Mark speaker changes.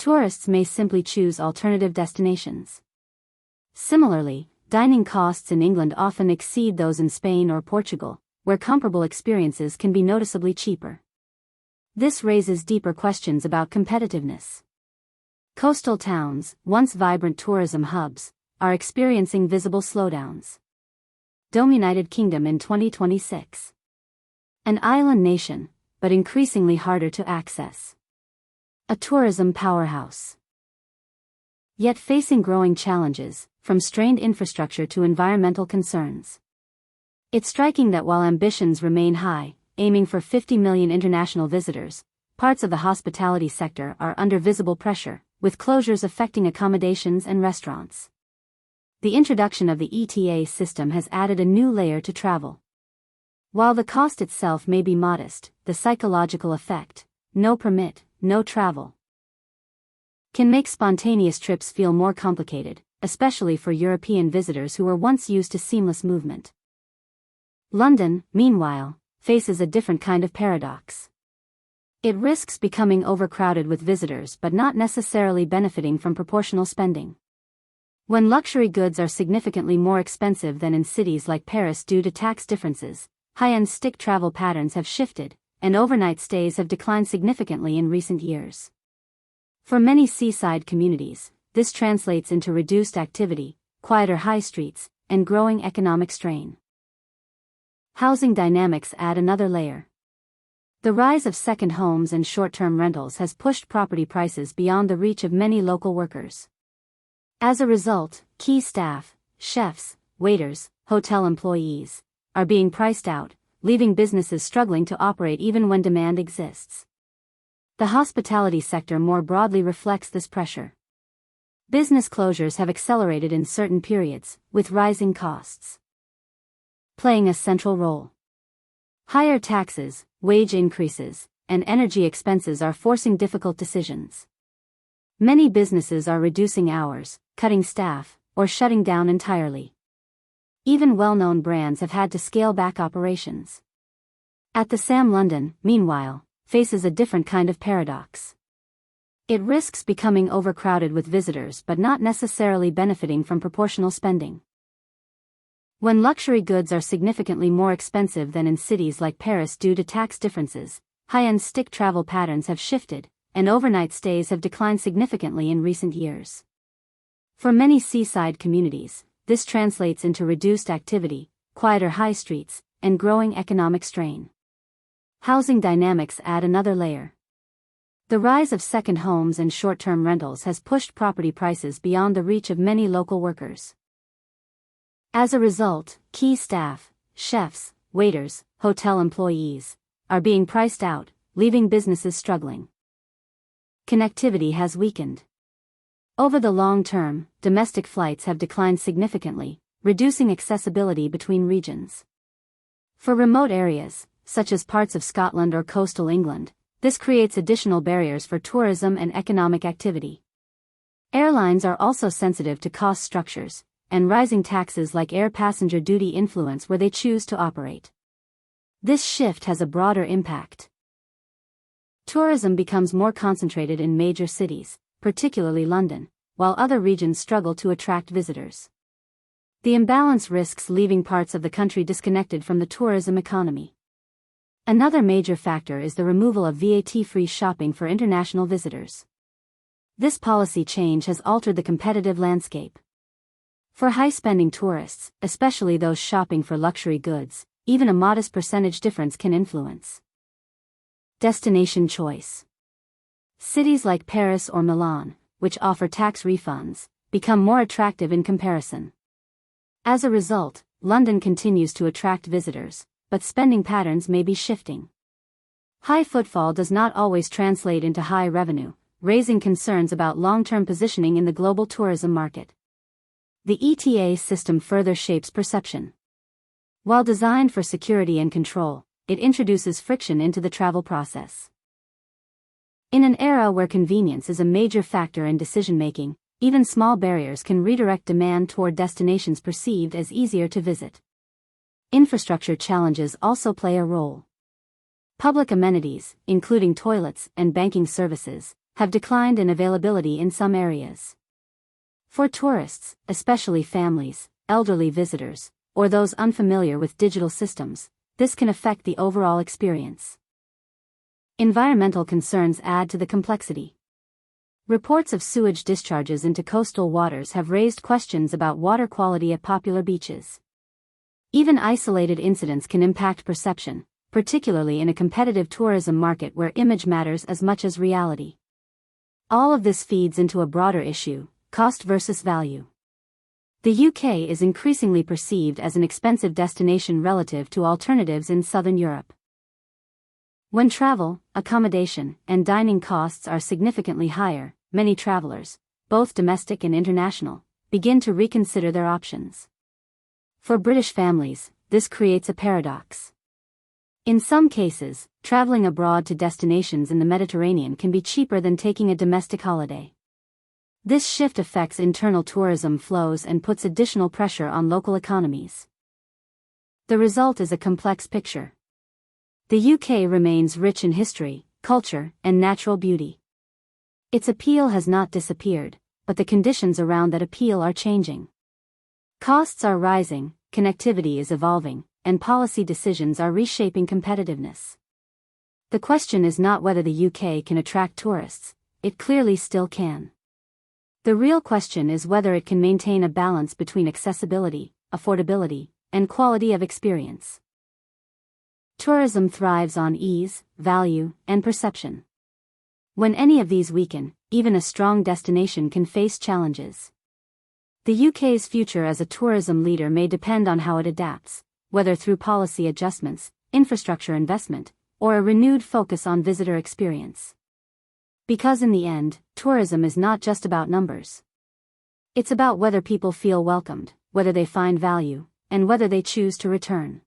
Speaker 1: tourists may simply choose alternative destinations. Similarly, dining costs in England often exceed those in Spain or Portugal, where comparable experiences can be noticeably cheaper. This raises deeper questions about competitiveness. Coastal towns, once vibrant tourism hubs, are experiencing visible slowdowns. United Kingdom in 2026. An island nation, but increasingly harder to access. A tourism powerhouse. Yet facing growing challenges, from strained infrastructure to environmental concerns. It's striking that while ambitions remain high, aiming for 50 million international visitors, parts of the hospitality sector are under visible pressure, with closures affecting accommodations and restaurants. The introduction of the ETA system has added a new layer to travel. While the cost itself may be modest, the psychological effect, no permit, no travel, can make spontaneous trips feel more complicated, especially for European visitors who were once used to seamless movement. London, meanwhile, faces a different kind of paradox. It risks becoming overcrowded with visitors but not necessarily benefiting from proportional spending. When luxury goods are significantly more expensive than in cities like Paris due to tax differences, high-end stick travel patterns have shifted, and overnight stays have declined significantly in recent years. For many seaside communities, this translates into reduced activity, quieter high streets, and growing economic strain. Housing dynamics add another layer. The rise of second homes and short-term rentals has pushed property prices beyond the reach of many local workers. As a result, key staff, chefs, waiters, hotel employees, are being priced out, leaving businesses struggling to operate even when demand exists. The hospitality sector more broadly reflects this pressure. Business closures have accelerated in certain periods, with rising costs playing a central role. Higher taxes, wage increases, and energy expenses are forcing difficult decisions. Many businesses are reducing hours, cutting staff, or shutting down entirely. Even well-known brands have had to scale back operations. At the SAM London, meanwhile, faces a different kind of paradox. It risks becoming overcrowded with visitors but not necessarily benefiting from proportional spending. When luxury goods are significantly more expensive than in cities like Paris due to tax differences, high-end stick travel patterns have shifted, and overnight stays have declined significantly in recent years. For many seaside communities, this translates into reduced activity, quieter high streets, and growing economic strain. Housing dynamics add another layer. The rise of second homes and short-term rentals has pushed property prices beyond the reach of many local workers. As a result, key staff, chefs, waiters, hotel employees, are being priced out, leaving businesses struggling. Connectivity has weakened. Over the long term, domestic flights have declined significantly, reducing accessibility between regions. For remote areas, such as parts of Scotland or coastal England, this creates additional barriers for tourism and economic activity. Airlines are also sensitive to cost structures, and rising taxes like air passenger duty influence where they choose to operate. This shift has a broader impact. Tourism becomes more concentrated in major cities, particularly London, while other regions struggle to attract visitors. The imbalance risks leaving parts of the country disconnected from the tourism economy. Another major factor is the removal of VAT-free shopping for international visitors. This policy change has altered the competitive landscape. For high-spending tourists, especially those shopping for luxury goods, even a modest percentage difference can influence destination choice. Cities like Paris or Milan, which offer tax refunds, become more attractive in comparison. As a result, London continues to attract visitors, but spending patterns may be shifting. High footfall does not always translate into high revenue, raising concerns about long-term positioning in the global tourism market. The ETA system further shapes perception. While designed for security and control, it introduces friction into the travel process. In an era where convenience is a major factor in decision-making, even small barriers can redirect demand toward destinations perceived as easier to visit. Infrastructure challenges also play a role. Public amenities, including toilets and banking services, have declined in availability in some areas. For tourists, especially families, elderly visitors, or those unfamiliar with digital systems, this can affect the overall experience. Environmental concerns add to the complexity. Reports of sewage discharges into coastal waters have raised questions about water quality at popular beaches. Even isolated incidents can impact perception, particularly in a competitive tourism market where image matters as much as reality. All of this feeds into a broader issue: cost versus value. The UK is increasingly perceived as an expensive destination relative to alternatives in southern Europe. When travel, accommodation, and dining costs are significantly higher, many travelers, both domestic and international, begin to reconsider their options. For British families, this creates a paradox. In some cases, traveling abroad to destinations in the Mediterranean can be cheaper than taking a domestic holiday. This shift affects internal tourism flows and puts additional pressure on local economies. The result is a complex picture. The UK remains rich in history, culture, and natural beauty. Its appeal has not disappeared, but the conditions around that appeal are changing. Costs are rising, connectivity is evolving, and policy decisions are reshaping competitiveness. The question is not whether the UK can attract tourists; it clearly still can. The real question is whether it can maintain a balance between accessibility, affordability, and quality of experience. Tourism thrives on ease, value, and perception. When any of these weaken, even a strong destination can face challenges. The UK's future as a tourism leader may depend on how it adapts, whether through policy adjustments, infrastructure investment, or a renewed focus on visitor experience. Because in the end, tourism is not just about numbers. It's about whether people feel welcomed, whether they find value, and whether they choose to return.